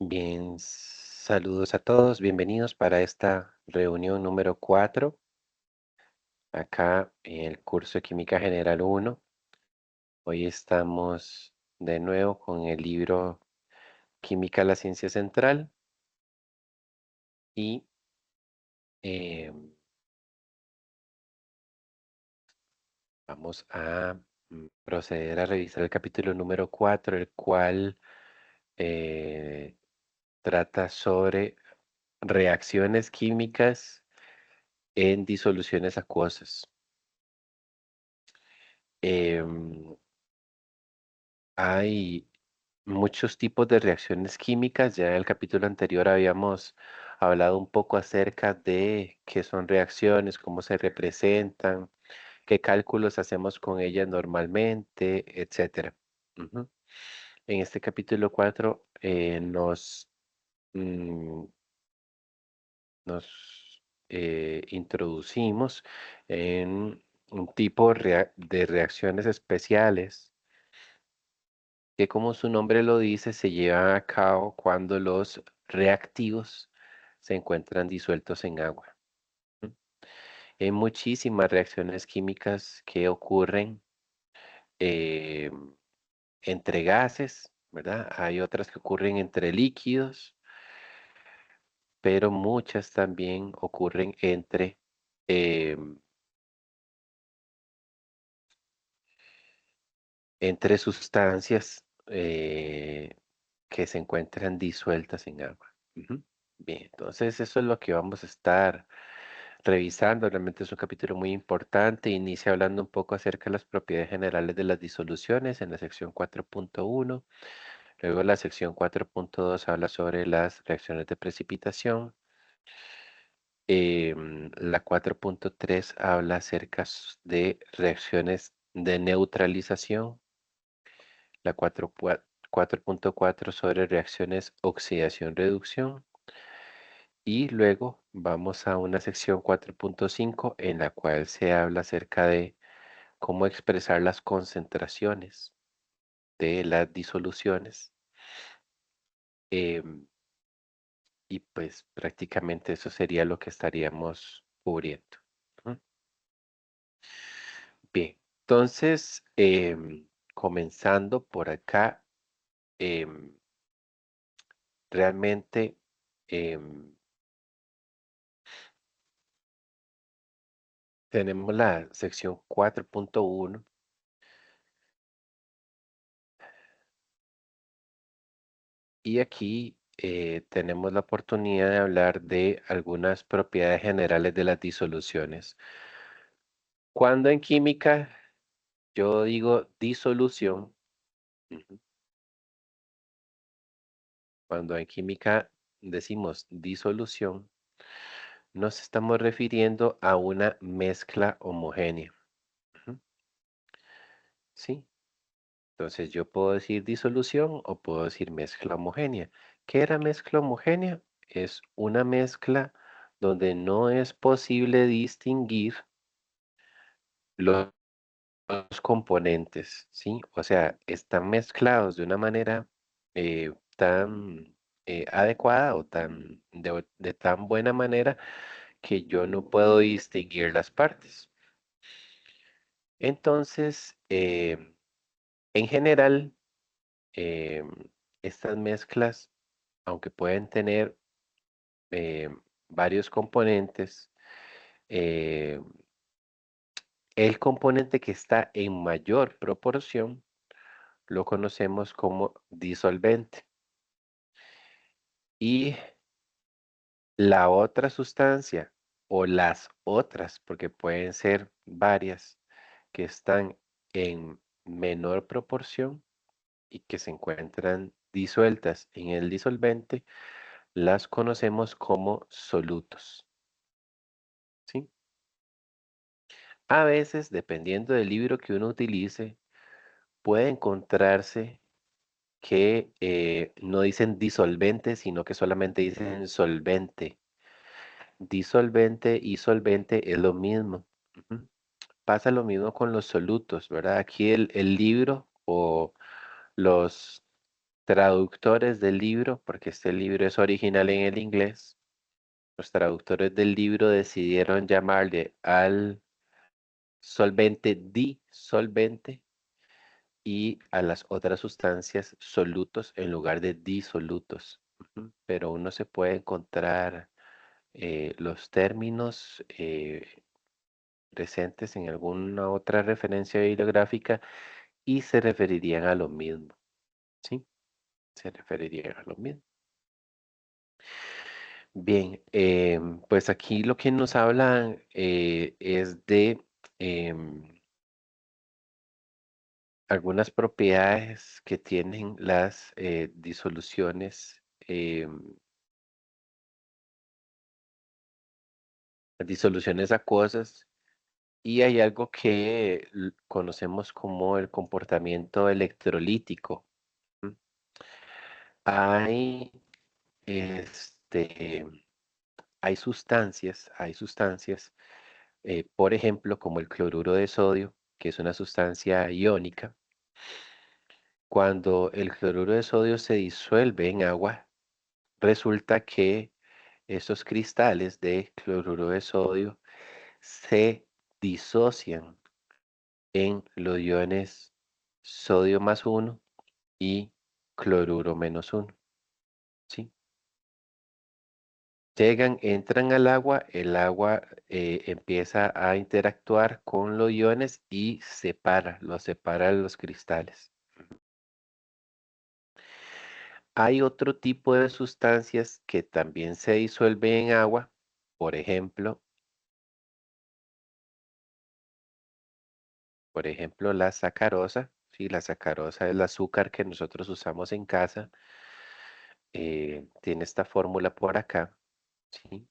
Bien, saludos a todos, bienvenidos para esta reunión número 4, acá en el curso de Química General 1. Hoy estamos de nuevo con el libro Química, la ciencia central y eh, vamos a proceder a revisar el capítulo número 4, el cual eh, trata sobre reacciones químicas en disoluciones acuosas. Em, Hay muchos tipos de reacciones químicas. Ya en el capítulo anterior habíamos hablado un poco acerca de qué son reacciones, cómo se representan, qué cálculos hacemos con ellas normalmente, etcétera. Ujú. En este capítulo 4 mm, nos introducimos en un tipo de reacciones especiales que, como su nombre lo dice, se llevan a cabo cuando los reactivos se encuentran disueltos en agua. ¿M? Hay muchísimas reacciones químicas que ocurren eh, entre gases, ¿verdad? Hay otras que ocurren entre líquidos, pero muchas también ocurren eh, entre sustancias que se encuentran disueltas en agua. Ujú. Bien, entonces eso es lo que vamos a estar revisando. Realmente es un capítulo muy importante. Inicia hablando un poco acerca de las propiedades generales de las disoluciones en la sección 4.1. Luego la sección 4.2 habla sobre las reacciones de precipitación. La 4.3 habla acerca de reacciones de neutralización. La 4.4 sobre reacciones oxidación-reducción. Y luego vamos a una sección 4.5 en la cual se habla acerca de cómo expresar las concentraciones de las disoluciones. em, y pues prácticamente eso sería lo que estaríamos cubriendo. Ujú. Bien, entonces comenzando por acá, em, realmente em, tenemos la sección 4.1 y aquí tenemos la oportunidad de hablar de algunas propiedades generales de las disoluciones. Cuando en química yo digo disolución, ujú, cuando en química decimos disolución, nos estamos refiriendo a una mezcla homogénea. Ujú. ¿Sí? Entonces yo puedo decir disolución o puedo decir mezcla homogénea. ¿Qué era mezcla homogénea? Es una mezcla donde no es posible distinguir los componentes, ¿sí? O sea, están mezclados de una manera tan adecuada o de tan buena manera que yo no puedo distinguir las partes. Entonces, en general, em, estas mezclas, aunque pueden tener varios componentes, eh, el componente que está en mayor proporción lo conocemos como disolvente. Y la otra sustancia o las otras, porque pueden ser varias, que están en menor proporción y que se encuentran disueltas en el disolvente, las conocemos como solutos, ¿sí? A veces, dependiendo del libro que uno utilice, puede encontrarse que no dicen disolvente, sino que solamente dicen solvente. Disolvente y solvente es lo mismo. Ujú. Pasa lo mismo con los solutos, ¿verdad? Aquí el libro o los traductores del libro, porque este libro es original en el inglés, los traductores del libro decidieron llamarle al solvente disolvente y a las otras sustancias solutos en lugar de disolutos. Ujú. Pero uno se puede encontrar los términos presentes en alguna otra referencia bibliográfica y se referirían a lo mismo, ¿sí? Se referirían a lo mismo. Bien, pues aquí lo que nos hablan es de em, algunas propiedades que tienen las disoluciones acuosas y hay algo que conocemos como el comportamiento electrolítico. ¿M? Hay, este, hay sustancias, por ejemplo, como el cloruro de sodio, que es una sustancia iónica. Cuando el cloruro de sodio se disuelve en agua, resulta que estos cristales de cloruro de sodio se disocian en los iones sodio más uno y cloruro menos uno, ¿sí? Llegan, entran al agua, el agua empieza a interactuar con los iones y los separa los cristales. Hay otro tipo de sustancias que también se disuelven en agua, por ejemplo, la sacarosa, ¿sí? La sacarosa es el azúcar que nosotros usamos en casa, tiene esta fórmula por acá, ¿sí?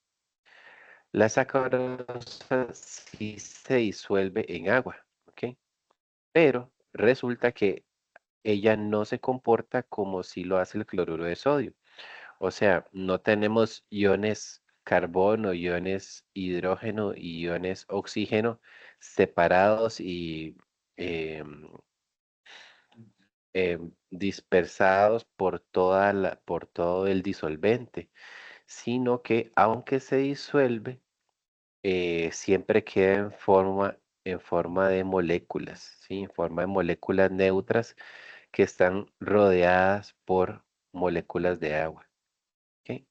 La sacarosa sí se disuelve en agua, ¿ok? Pero resulta que ella no se comporta como si lo hace el cloruro de sodio. O sea, no tenemos iones carbono, iones hidrógeno y iones oxígeno separados y em, dispersados por todo el disolvente, sino que aunque se disuelve, siempre queda en forma de moléculas, ¿sí? En forma de moléculas neutras que están rodeadas por moléculas de agua. ¿Ok?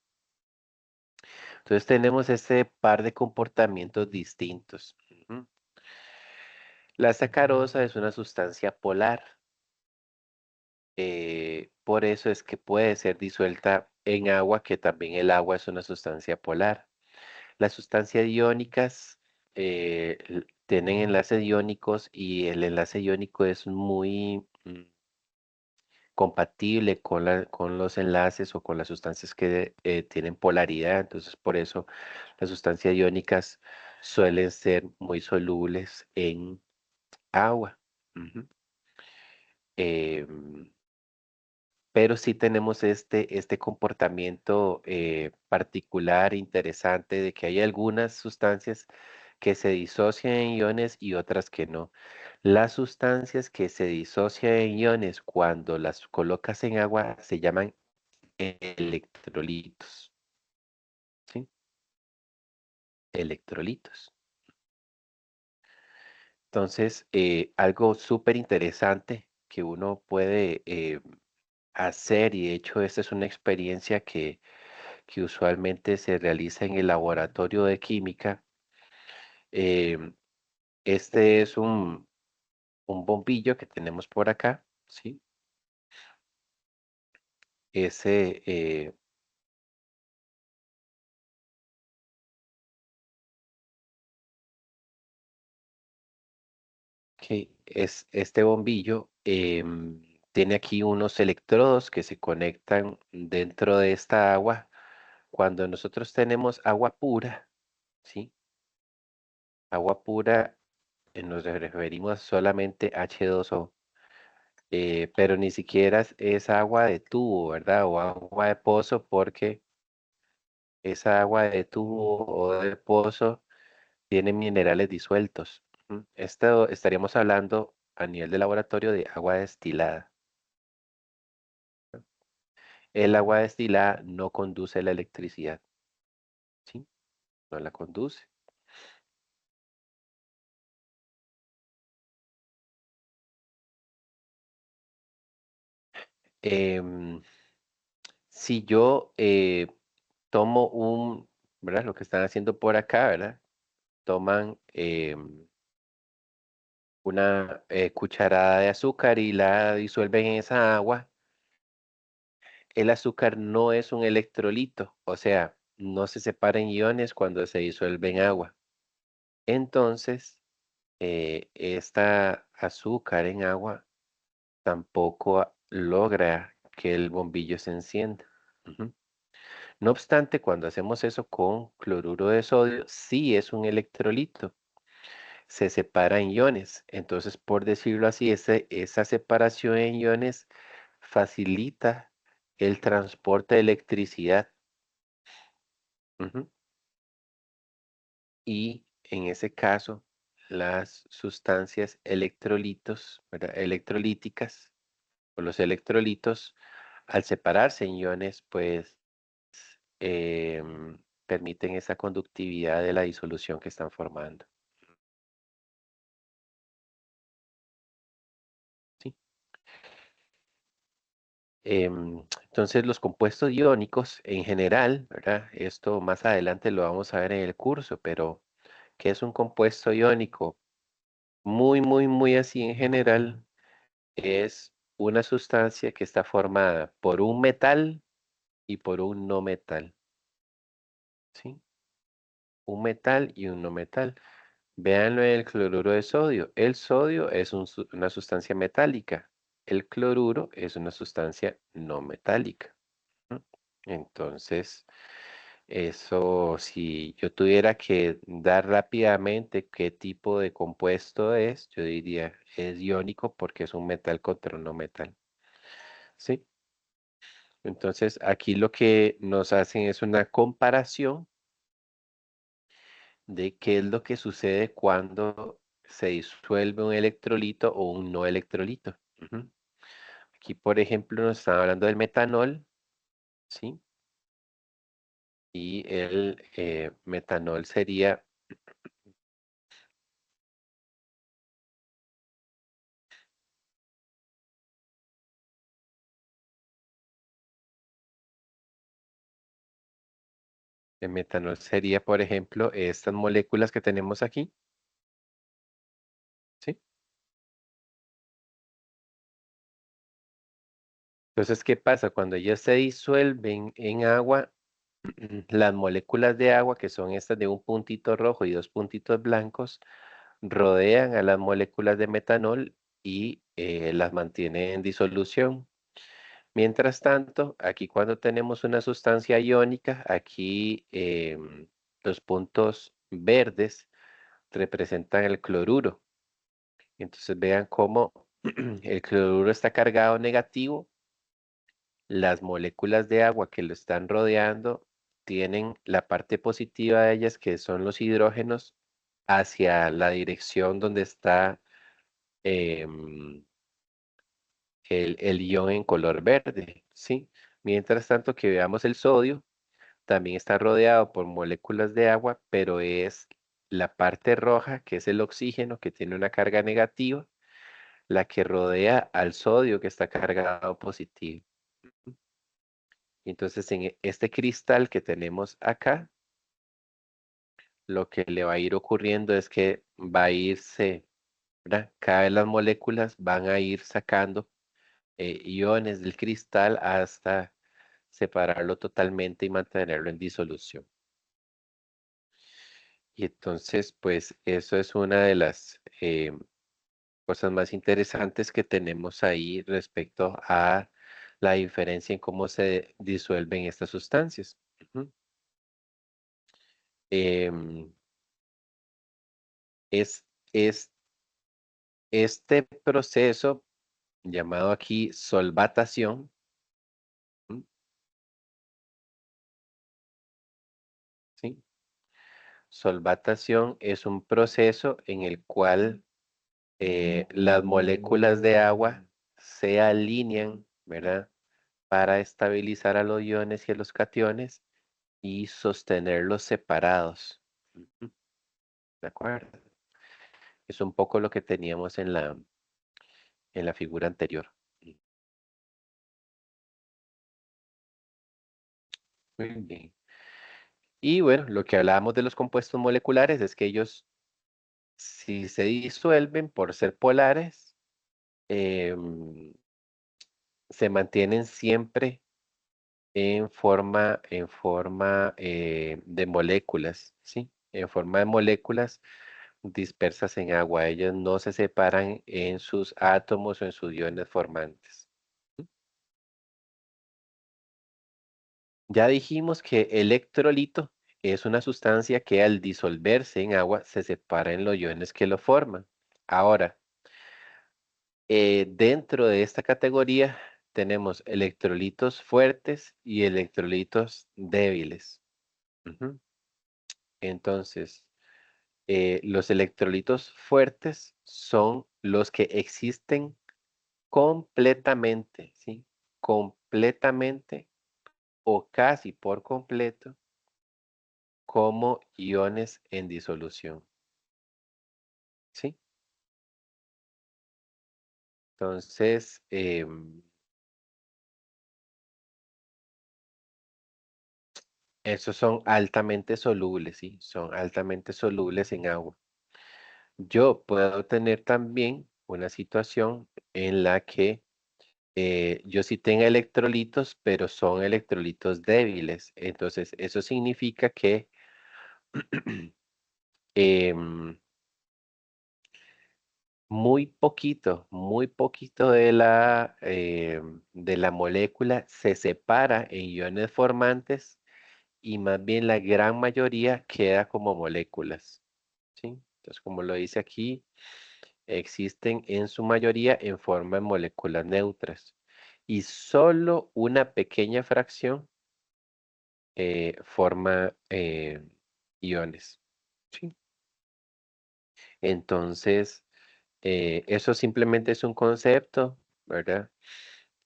Entonces tenemos este par de comportamientos distintos. Ujú. La sacarosa es una sustancia polar, por eso es que puede ser disuelta en agua, que también el agua es una sustancia polar. Las sustancias iónicas tienen enlaces iónicos y el enlace iónico es muy compatible con los enlaces o con las sustancias que tienen polaridad. Entonces, por eso las sustancias iónicas suelen ser muy solubles en agua. Ujú. Em, pero sí tenemos este comportamiento particular, interesante, de que hay algunas sustancias que se disocian en iones y otras que no. Las sustancias que se disocian en iones cuando las colocas en agua se llaman electrolitos, ¿sí? Electrolitos. Entonces, algo súper interesante que uno puede hacer, y de hecho esta es una experiencia que usualmente se realiza en el laboratorio de química. em, este es un bombillo que tenemos por acá, ¿sí? Ese, que es este bombillo, tiene aquí unos electrodos que se conectan dentro de esta agua. Cuando nosotros tenemos agua pura, ¿sí? Agua pura, nos referimos solamente H2O, pero ni siquiera es agua de tubo, ¿verdad? O agua de pozo, porque esa agua de tubo o de pozo tiene minerales disueltos. Ujú. Esto estaríamos hablando a nivel de laboratorio de agua destilada. El agua destilada no conduce la electricidad, ¿sí? No la conduce. Em, si yo tomo ¿verdad? Lo que están haciendo por acá, ¿verdad? Toman una cucharada de azúcar y la disuelven en esa agua. El azúcar no es un electrolito, o sea, no se separa en iones cuando se disuelve en agua. Entonces, esta azúcar en agua tampoco logra que el bombillo se encienda. Ujú. No obstante, cuando hacemos eso con cloruro de sodio, sí es un electrolito, se separa en iones. Entonces, por decirlo así, esa separación en iones facilita el transporte de electricidad. Ujú. Y en ese caso, las sustancias electrolitos, ¿verdad? Electrolíticas o los electrolitos, al separarse en iones, pues permiten esa conductividad de la disolución que están formando. ¿Sí? Entonces, los compuestos iónicos en general, ¿verdad? Esto más adelante lo vamos a ver en el curso, pero ¿qué es un compuesto iónico? Muy, muy, muy así en general, es una sustancia que está formada por un metal y por un no metal, ¿sí? Un metal y un no metal. Véanlo en el cloruro de sodio. El sodio es una sustancia metálica. El cloruro es una sustancia no metálica. ¿No? Entonces, eso, si yo tuviera que dar rápidamente qué tipo de compuesto es, yo diría es iónico porque es un metal contra un no metal. ¿Sí? Entonces, aquí lo que nos hacen es una comparación de qué es lo que sucede cuando se disuelve un electrolito o un no electrolito. Ujú. Aquí, por ejemplo, nos están hablando del metanol, ¿sí? Y el metanol sería, por ejemplo, estas moléculas que tenemos aquí, ¿sí? Entonces, ¿qué pasa? Cuando ellas se disuelven en agua, las moléculas de agua, que son estas de un puntito rojo y dos puntitos blancos, rodean a las moléculas de metanol y las mantienen en disolución. Mientras tanto, aquí cuando tenemos una sustancia iónica, aquí los puntos verdes representan el cloruro. Entonces vean cómo el cloruro está cargado negativo. Las moléculas de agua que lo están rodeando tienen la parte positiva de ellas, que son los hidrógenos, hacia la dirección donde está em, el ion en color verde, ¿sí? Mientras tanto que veamos el sodio, también está rodeado por moléculas de agua, pero es la parte roja, que es el oxígeno, que tiene una carga negativa, la que rodea al sodio, que está cargado positivo. Entonces, en este cristal que tenemos acá, lo que le va a ir ocurriendo es que va a irse, ¿verdad? Cada vez las moléculas van a ir sacando iones del cristal hasta separarlo totalmente y mantenerlo en disolución. Y entonces, pues eso es una de las cosas más interesantes que tenemos ahí respecto a la diferencia en cómo se disuelven estas sustancias. Ujú. Em, es, es este proceso llamado aquí solvatación. ¿Mm? ¿Sí? Solvatación es un proceso en el cual las moléculas de agua se alinean, ¿verdad? para estabilizar a los iones y a los cationes y sostenerlos separados. Ujú, ¿de acuerdo? Es un poco lo que teníamos en la figura anterior. Muy bien. Y bueno, lo que hablábamos de los compuestos moleculares es que ellos, si se disuelven por ser polares, em, se mantienen siempre en forma de moléculas, ¿sí? En forma de moléculas dispersas en agua. Ellos no se separan en sus átomos o en sus iones formantes. Ya dijimos que electrolito es una sustancia que al disolverse en agua se separa en los iones que lo forman. Ahora, dentro de esta categoría tenemos electrolitos fuertes y electrolitos débiles. Ujú. Entonces, los electrolitos fuertes son los que existen completamente, ¿sí? Completamente o casi por completo como iones en disolución, ¿sí? Entonces, esos son altamente solubles, ¿sí? Son altamente solubles en agua. Yo puedo tener también una situación en la que yo sí tenga electrolitos, pero son electrolitos débiles. Entonces, eso significa que em, muy poquito de la molécula se separa en iones formantes y más bien la gran mayoría queda como moléculas, ¿sí? Entonces, como lo dice aquí, existen en su mayoría en forma de moléculas neutras y solo una pequeña fracción forma iones, ¿sí? Entonces, eso simplemente es un concepto, ¿verdad?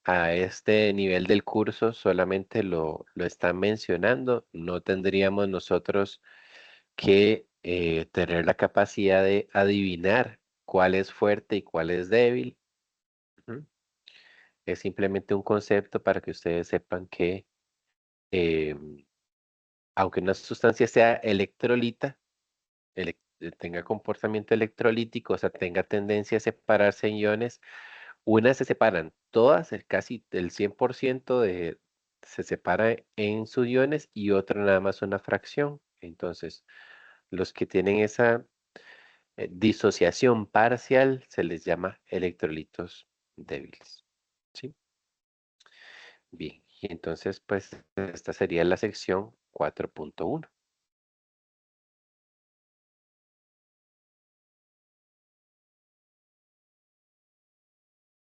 A este nivel del curso solamente lo están mencionando. No tendríamos nosotros que tener la capacidad de adivinar cuál es fuerte y cuál es débil. Ujú. Es simplemente un concepto para que ustedes sepan que em, aunque una sustancia sea electrolita, tenga comportamiento electrolítico, o sea, tenga tendencia a separarse en iones, unas se separan, todas, casi el 100% se separa en sus iones y otra nada más una fracción. Entonces, los que tienen esa disociación parcial se les llama electrolitos débiles. ¿Sí? Bien, y entonces, pues, esta sería la sección 4.1.